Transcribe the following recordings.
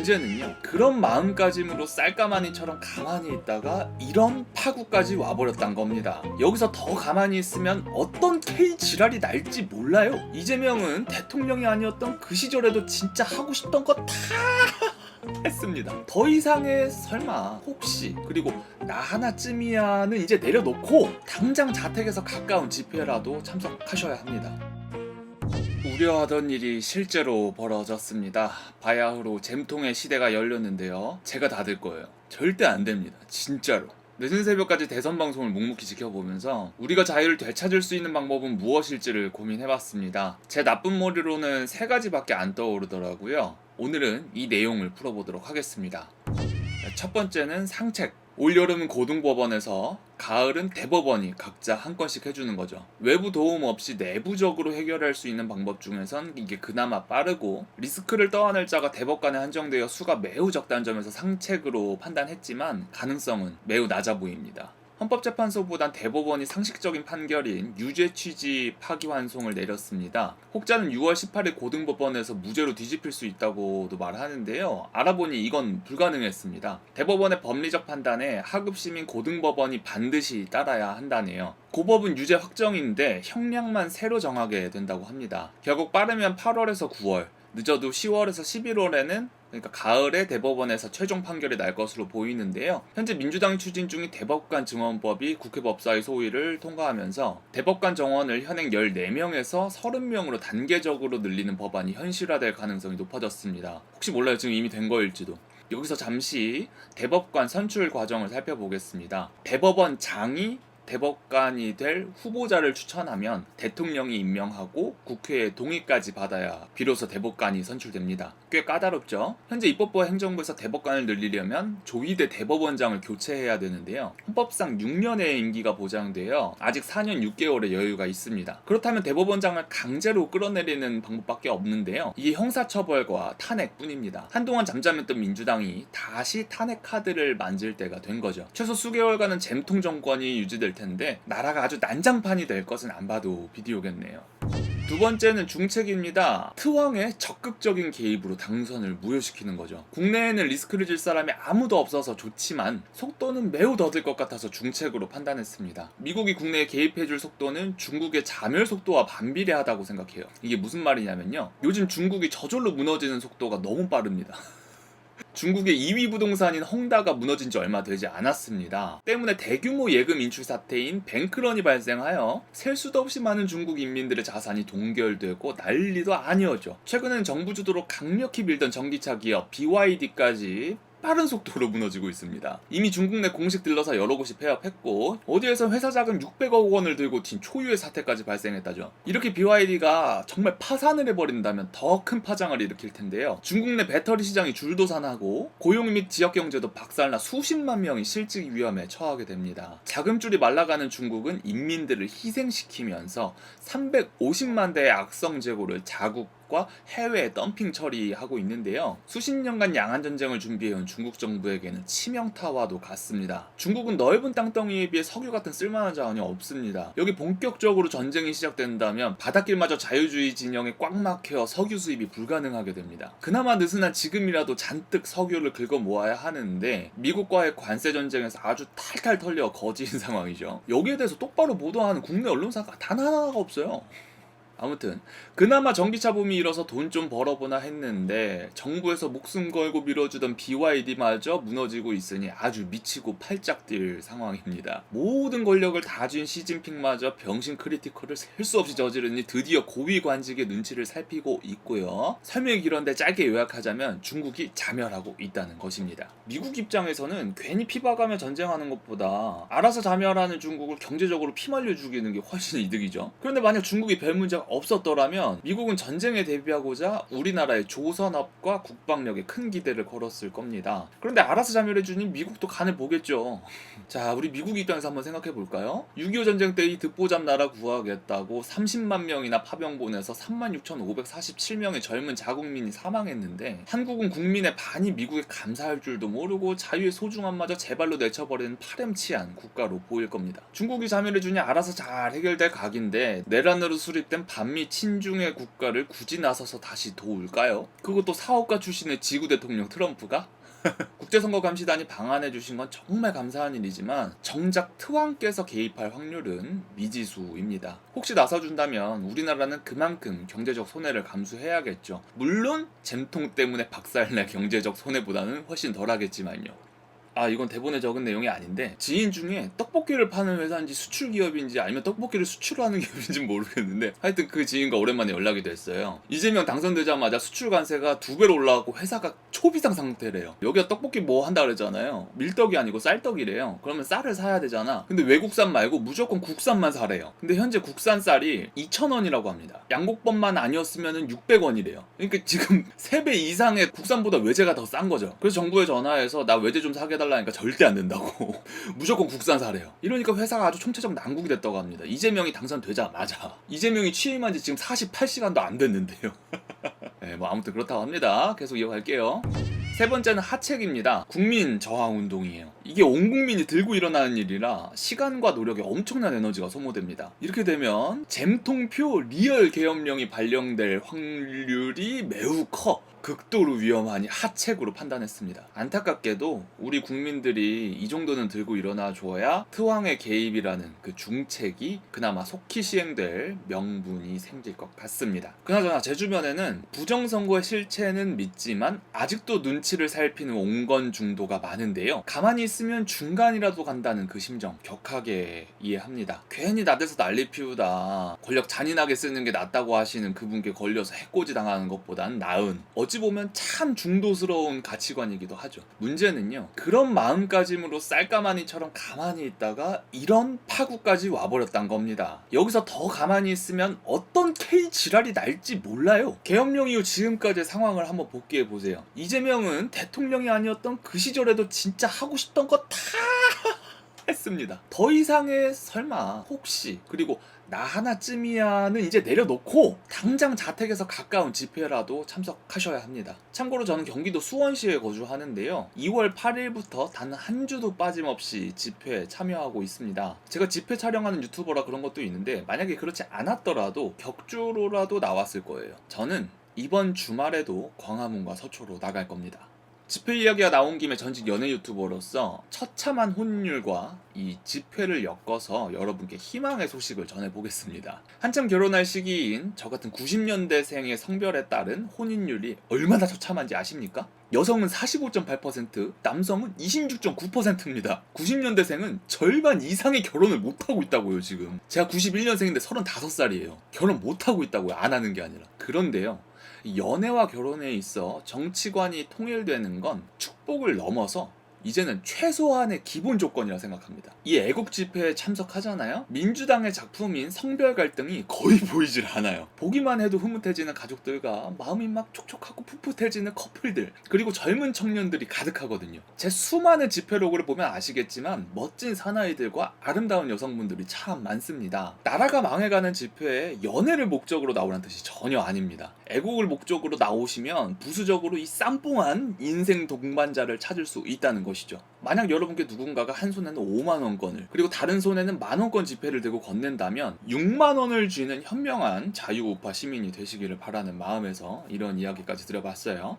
문제는요, 그런 마음가짐으로 쌀가마니처럼 가만히 있다가 이런 파국까지 와버렸단 겁니다. 여기서 더 가만히 있으면 어떤 K 지랄이 날지 몰라요. 이재명은 대통령이 아니었던 그 시절에도 진짜 하고 싶던 거 다 했습니다. 더 이상의 설마 혹시 그리고 나 하나쯤이야는 이제 내려놓고 당장 자택에서 가까운 집회라도 참석하셔야 합니다. 우려하던 일이 실제로 벌어졌습니다. 바야흐로 잼통의 시대가 열렸는데요. 제가 닫을 거예요. 절대 안 됩니다. 진짜로. 늦은 새벽까지 대선 방송을 묵묵히 지켜보면서 우리가 자유를 되찾을 수 있는 방법은 무엇일지를 고민해봤습니다. 제 나쁜 머리로는 3가지밖에 안 떠오르더라고요. 오늘은 이 내용을 풀어보도록 하겠습니다. 첫 번째는 상책. 올여름은 고등법원에서, 가을은 대법원이 각자 한 건씩 해주는 거죠. 외부 도움 없이 내부적으로 해결할 수 있는 방법 중에선 이게 그나마 빠르고, 리스크를 떠안을 자가 대법관에 한정되어 수가 매우 적다는 점에서 상책으로 판단했지만 가능성은 매우 낮아 보입니다. 헌법재판소보단 대법원이 상식적인 판결인 유죄 취지 파기환송을 내렸습니다. 혹자는 6월 18일 고등법원에서 무죄로 뒤집힐 수 있다고도 말하는데요. 알아보니 이건 불가능했습니다. 대법원의 법리적 판단에 하급심인 고등법원이 반드시 따라야 한다네요. 고법은 유죄 확정인데 형량만 새로 정하게 된다고 합니다. 결국 빠르면 8월에서 9월, 늦어도 10월에서 11월에는, 그러니까 가을에 대법원에서 최종 판결이 날 것으로 보이는데요. 현재 민주당이 추진 중인 대법관 증언법이 국회 법사위 소위를 통과하면서 대법관 정원을 현행 14명에서 30명으로 단계적으로 늘리는 법안이 현실화될 가능성이 높아졌습니다. 혹시 몰라요, 지금 이미 된 거일지도. 여기서 잠시 대법관 선출 과정을 살펴보겠습니다. 대법원장이 대법관이 될 후보자를 추천하면 대통령이 임명하고 국회의 동의까지 받아야 비로소 대법관이 선출됩니다. 꽤 까다롭죠? 현재 입법부와 행정부에서 대법관을 늘리려면 조희대 대법원장을 교체해야 되는데요. 헌법상 6년의 임기가 보장되어 아직 4년 6개월의 여유가 있습니다. 그렇다면 대법원장을 강제로 끌어내리는 방법밖에 없는데요. 이게 형사처벌과 탄핵뿐입니다. 한동안 잠잠했던 민주당이 다시 탄핵 카드를 만질 때가 된 거죠. 최소 수개월간은 잼통 정권이 유지될 텐데 나라가 아주 난장판이 될 것은 안 봐도 비디오겠네요. 두 번째는 중책입니다. 트왕의 적극적인 개입으로 당선을 무효시키는 거죠. 국내에는 리스크를 질 사람이 아무도 없어서 좋지만 속도는 매우 더딜 것 같아서 중책으로 판단했습니다. 미국이 국내에 개입해줄 속도는 중국의 자멸 속도와 반비례하다고 생각해요. 이게 무슨 말이냐면요, 요즘 중국이 저절로 무너지는 속도가 너무 빠릅니다. 중국의 2위 부동산인 헝다가 무너진 지 얼마 되지 않았습니다. 때문에 대규모 예금 인출 사태인 뱅크런이 발생하여 셀 수도 없이 많은 중국 인민들의 자산이 동결되고 난리도 아니었죠. 최근엔 정부 주도로 강력히 밀던 전기차 기업 BYD까지 빠른 속도로 무너지고 있습니다. 이미 중국 내 공식 딜러사 여러 곳이 폐업했고, 어디에서 회사 자금 600억 원을 들고 튄 초유의 사태까지 발생했다죠. 이렇게 BYD가 정말 파산을 해버린다면 더 큰 파장을 일으킬 텐데요. 중국 내 배터리 시장이 줄도산하고 고용 및 지역 경제도 박살나 수십만 명이 실직 위험에 처하게 됩니다. 자금줄이 말라가는 중국은 인민들을 희생시키면서 350만 대의 악성 재고를 자국과 해외에 덤핑 처리하고 있는데요. 수십 년간 양안 전쟁을 준비해온 중국 정부에게는 치명타와도 같습니다. 중국은 넓은 땅덩이에 비해 석유 같은 쓸만한 자원이 없습니다. 여기 본격적으로 전쟁이 시작된다면 바닷길마저 자유주의 진영에 꽉 막혀 석유 수입이 불가능하게 됩니다. 그나마 느슨한 지금이라도 잔뜩 석유를 긁어 모아야 하는데 미국과의 관세 전쟁에서 아주 탈탈 털려 거지인 상황이죠. 여기에 대해서 똑바로 보도하는 국내 언론사가 단 하나가 없어요. 아무튼 그나마 전기차 붐이 일어서 돈 좀 벌어보나 했는데 정부에서 목숨 걸고 밀어주던 BYD마저 무너지고 있으니 아주 미치고 팔짝 뛸 상황입니다. 모든 권력을 다 쥔 시진핑마저 병신 크리티컬을 셀 수 없이 저지르니 드디어 고위 관직의 눈치를 살피고 있고요. 설명이 길었는데 짧게 요약하자면 중국이 자멸하고 있다는 것입니다. 미국 입장에서는 괜히 피 봐가며 전쟁하는 것보다 알아서 자멸하는 중국을 경제적으로 피말려 죽이는 게 훨씬 이득이죠. 그런데 만약 중국이 별 문제가 없었더라면 미국은 전쟁에 대비하고자 우리나라의 조선업과 국방력에 큰 기대를 걸었을 겁니다. 그런데 알아서 자멸해주니 미국도 간을 보겠죠. 자, 우리 미국 입장에서 한번 생각해 볼까요? 6.25 전쟁 때 이 듣보잡 나라 구하겠다고 30만 명이나 파병 보내서 36,547명의 젊은 자국민이 사망했는데 한국은 국민의 반이 미국에 감사할 줄도 모르고 자유의 소중함마저 제발로 내쳐버리는 파렴치한 국가로 보일 겁니다. 중국이 자멸해주니 알아서 잘 해결될 각인데 내란으로 수립된 반미 친중의 국가를 굳이 나서서 다시 도울까요? 그것도 사업가 출신의 지구 대통령 트럼프가? 국제선거감시단이 방한해 주신 건 정말 감사한 일이지만 정작 트왕께서 개입할 확률은 미지수입니다. 혹시 나서준다면 우리나라는 그만큼 경제적 손해를 감수해야겠죠. 물론 잼통 때문에 박살날 경제적 손해보다는 훨씬 덜하겠지만요. 이건 대본에 적은 내용이 아닌데 지인 중에 떡볶이를 파는 회사인지 수출 기업인지 아니면 떡볶이를 수출하는 기업인지 모르겠는데 하여튼 그 지인과 오랜만에 연락이 됐어요. 이재명 당선되자마자 수출 관세가 2배로 올라가고 회사가 초비상 상태래요. 여기가 떡볶이 뭐 한다 그랬잖아요. 밀떡이 아니고 쌀떡이래요. 그러면 쌀을 사야 되잖아. 근데 외국산 말고 무조건 국산만 사래요. 근데 현재 국산 쌀이 2,000원이라고 합니다. 양곡법만 아니었으면 600원이래요. 그러니까 지금 3배 이상의 국산보다 외제가 더 싼 거죠. 그래서 정부에 전화해서 나 외제 좀 사게 달라니까 절대 안 된다고. 무조건 국산 사래요. 이러니까 회사가 아주 총체적 난국이 됐다고 합니다. 이재명이 당선되자마자. 이재명이 취임한 지 지금 48시간도 안 됐는데요. 네, 뭐 아무튼 그렇다고 합니다. 계속 이어갈게요. 세 번째는 하책입니다. 국민 저항 운동이에요. 이게 온 국민이 들고 일어나는 일이라 시간과 노력에 엄청난 에너지가 소모됩니다. 이렇게 되면 잼통표 리얼 계엄령이 발령될 확률이 매우 커. 극도로 위험하니 하책으로 판단했습니다. 안타깝게도 우리 국민들이 이 정도는 들고 일어나 줘야 트왕의 개입이라는 그 중책이 그나마 속히 시행될 명분이 생길 것 같습니다. 그나저나 제 주변에는 부정선거의 실체는 믿지만 아직도 눈치를 살피는 온건 중도가 많은데요. 가만히 있으면 중간이라도 간다는 그 심정 격하게 이해합니다. 괜히 나대서 난리 피우다 권력 잔인하게 쓰는 게 낫다고 하시는 그분께 걸려서 해코지 당하는 것보단 나은 어찌 보면 참 중도스러운 가치관이기도 하죠. 문제는요, 그런 마음가짐으로 쌀가마니처럼 가만히 있다가 이런 파국까지 와버렸단 겁니다. 여기서 더 가만히 있으면 어떤 K 지랄이 날지 몰라요. 계엄령 이후 지금까지의 상황을 한번 복귀해보세요. 이재명은 대통령이 아니었던 그 시절에도 진짜 하고 싶던 거 다 했습니다. 더 이상의 설마 혹시 그리고 나 하나쯤이야는 이제 내려놓고 당장 자택에서 가까운 집회라도 참석하셔야 합니다. 참고로 저는 경기도 수원시에 거주하는데요. 2월 8일부터 단 한 주도 빠짐없이 집회에 참여하고 있습니다. 제가 집회 촬영하는 유튜버라 그런 것도 있는데 만약에 그렇지 않았더라도 격주로라도 나왔을 거예요. 저는 이번 주말에도 광화문과 서초로 나갈 겁니다. 집회 이야기가 나온 김에 전직 연예 유튜버로서 처참한 혼인율과 이 집회를 엮어서 여러분께 희망의 소식을 전해보겠습니다. 한참 결혼할 시기인 저 같은 90년대생의 성별에 따른 혼인율이 얼마나 처참한지 아십니까? 여성은 45.8%, 남성은 26.9%입니다. 90년대생은 절반 이상의 결혼을 못하고 있다고요, 지금. 제가 91년생인데 35살이에요. 결혼 못하고 있다고요, 안 하는 게 아니라. 그런데요, 연애와 결혼에 있어 정치관이 통일되는 건 축복을 넘어서 이제는 최소한의 기본 조건이라 생각합니다. 이 애국 집회에 참석하잖아요? 민주당의 작품인 성별 갈등이 거의 보이질 않아요. 보기만 해도 흐뭇해지는 가족들과 마음이 막 촉촉하고 풋풋해지는 커플들, 그리고 젊은 청년들이 가득하거든요. 제 수많은 집회로그를 보면 아시겠지만 멋진 사나이들과 아름다운 여성분들이 참 많습니다. 나라가 망해가는 집회에 연애를 목적으로 나오는 뜻이 전혀 아닙니다. 애국을 목적으로 나오시면 부수적으로 이 쌈뽕한 인생 동반자를 찾을 수 있다는 것이죠. 만약 여러분께 누군가가 한 손에는 5만원권을 그리고 다른 손에는 만원권 지폐를 들고 건넨다면 6만원을 쥐는 현명한 자유우파 시민이 되시기를 바라는 마음에서 이런 이야기까지 드려봤어요.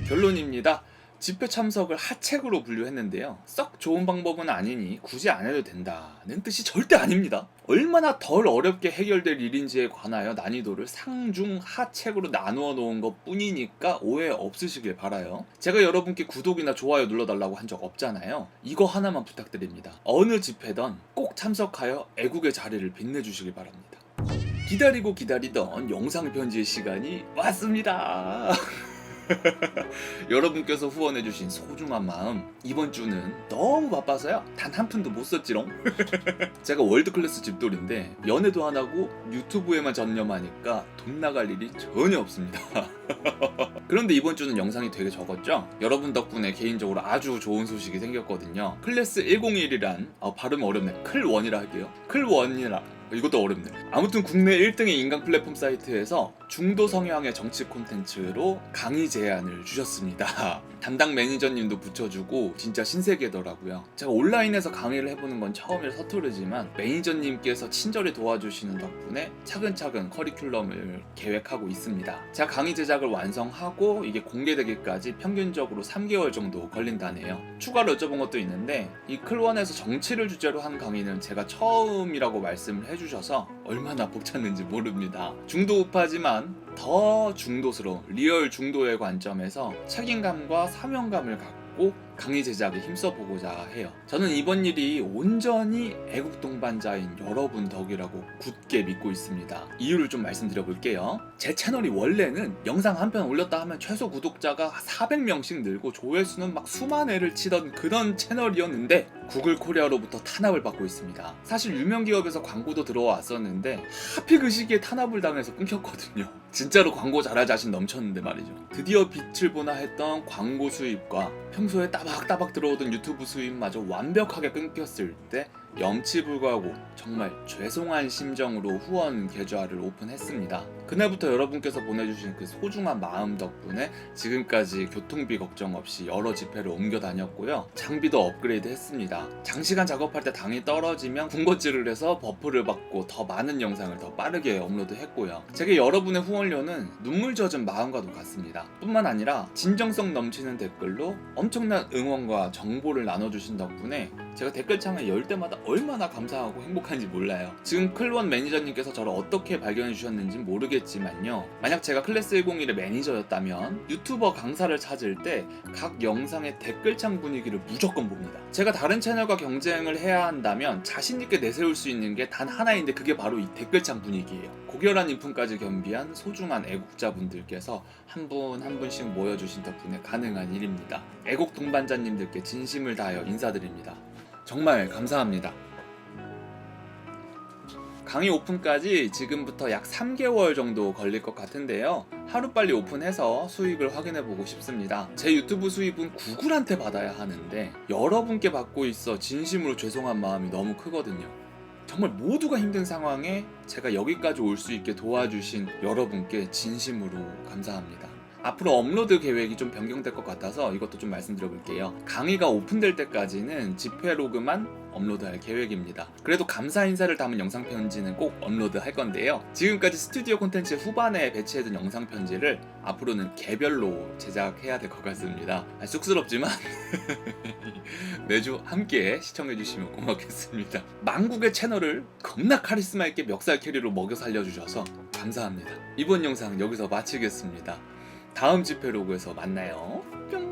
결론입니다. 집회 참석을 하책으로 분류했는데요. 썩 좋은 방법은 아니니 굳이 안 해도 된다는 뜻이 절대 아닙니다. 얼마나 덜 어렵게 해결될 일인지에 관하여 난이도를 상중 하책으로 나누어 놓은 것 뿐이니까 오해 없으시길 바라요. 제가 여러분께 구독이나 좋아요 눌러달라고 한 적 없잖아요. 이거 하나만 부탁드립니다. 어느 집회든 꼭 참석하여 애국의 자리를 빛내주시길 바랍니다. 기다리고 기다리던 영상 편지의 시간이 왔습니다. 여러분께서 후원해주신 소중한 마음, 이번 주는 너무 바빠서요 단 한 푼도 못 썼지롱. 제가 월드클래스 집돌인데 연애도 안 하고 유튜브에만 전념하니까 돈 나갈 일이 전혀 없습니다. 그런데 이번 주는 영상이 되게 적었죠? 여러분 덕분에 개인적으로 아주 좋은 소식이 생겼거든요. 클래스 101이란 발음 어렵네. 클1이라 할게요. 클1이라 이것도 어렵네. 아무튼 국내 1등의 인강 플랫폼 사이트에서 중도 성향의 정치 콘텐츠로 강의 제안을 주셨습니다. 담당 매니저님도 붙여주고 진짜 신세계더라고요. 제가 온라인에서 강의를 해보는 건 처음이라 서투르지만 매니저님께서 친절히 도와주시는 덕분에 차근차근 커리큘럼을 계획하고 있습니다. 제가 강의 제작을 완성하고 이게 공개되기까지 평균적으로 3개월 정도 걸린다네요. 추가로 여쭤본 것도 있는데 이 클원에서 정치를 주제로 한 강의는 제가 처음이라고 말씀을 해주셔서 얼마나 벅찼는지 모릅니다. 중도 우파지만 더 중도스러운 리얼 중도의 관점에서 책임감과 사명감을 갖고 강의 제작에 힘써보고자 해요. 저는 이번 일이 온전히 애국 동반자인 여러분 덕이라고 굳게 믿고 있습니다. 이유를 좀 말씀드려 볼게요. 제 채널이 원래는 영상 한 편 올렸다 하면 최소 구독자가 400명씩 늘고 조회수는 막 수만 회를 치던 그런 채널이었는데 구글 코리아로부터 탄압을 받고 있습니다. 사실 유명 기업에서 광고도 들어왔었는데 하필 그 시기에 탄압을 당해서 끊겼거든요. 진짜로 광고 잘할 자신 넘쳤는데 말이죠. 드디어 빛을 보나 했던 광고 수입과 평소에 따박따박 들어오던 유튜브 수입마저 완벽하게 끊겼을 때 염치불구하고 정말 죄송한 심정으로 후원 계좌를 오픈했습니다. 그날부터 여러분께서 보내주신 그 소중한 마음 덕분에 지금까지 교통비 걱정 없이 여러 집회를 옮겨 다녔고요. 장비도 업그레이드 했습니다. 장시간 작업할 때 당이 떨어지면 군것질을 해서 버프를 받고 더 많은 영상을 더 빠르게 업로드했고요. 제게 여러분의 후원료는 눈물 젖은 마음과도 같습니다. 뿐만 아니라 진정성 넘치는 댓글로 엄청난 응원과 정보를 나눠주신 덕분에 제가 댓글창을 열 때마다 얼마나 감사하고 행복한지 몰라요. 지금 클원 매니저님께서 저를 어떻게 발견해 주셨는지 모르겠지만요. 만약 제가 클래스 101의 매니저였다면 유튜버 강사를 찾을 때 각 영상의 댓글창 분위기를 무조건 봅니다. 제가 다른 채널과 경쟁을 해야 한다면 자신있게 내세울 수 있는 게 단 하나인데 그게 바로 이 댓글창 분위기예요. 고결한 인품까지 겸비한 소중한 애국자분들께서 한 분 한 분씩 모여주신 덕분에 가능한 일입니다. 애국 동반자님들께 진심을 다하여 인사드립니다. 정말 감사합니다. 강의 오픈까지 지금부터 약 3개월 정도 걸릴 것 같은데요. 하루빨리 오픈해서 수익을 확인해보고 싶습니다. 제 유튜브 수입은 구글한테 받아야 하는데 여러분께 받고 있어 진심으로 죄송한 마음이 너무 크거든요. 정말 모두가 힘든 상황에 제가 여기까지 올 수 있게 도와주신 여러분께 진심으로 감사합니다. 앞으로 업로드 계획이 좀 변경될 것 같아서 이것도 좀 말씀드려 볼게요. 강의가 오픈될 때까지는 집회 로그만 업로드할 계획입니다. 그래도 감사 인사를 담은 영상 편지는 꼭 업로드할 건데요. 지금까지 스튜디오 콘텐츠 후반에 배치해둔 영상 편지를 앞으로는 개별로 제작해야 될 것 같습니다. 쑥스럽지만 매주 함께 시청해주시면 고맙겠습니다. 망국의 채널을 겁나 카리스마 있게 멱살 캐리로 먹여 살려주셔서 감사합니다. 이번 영상 여기서 마치겠습니다. 다음 집회 로그에서 만나요. 뿅!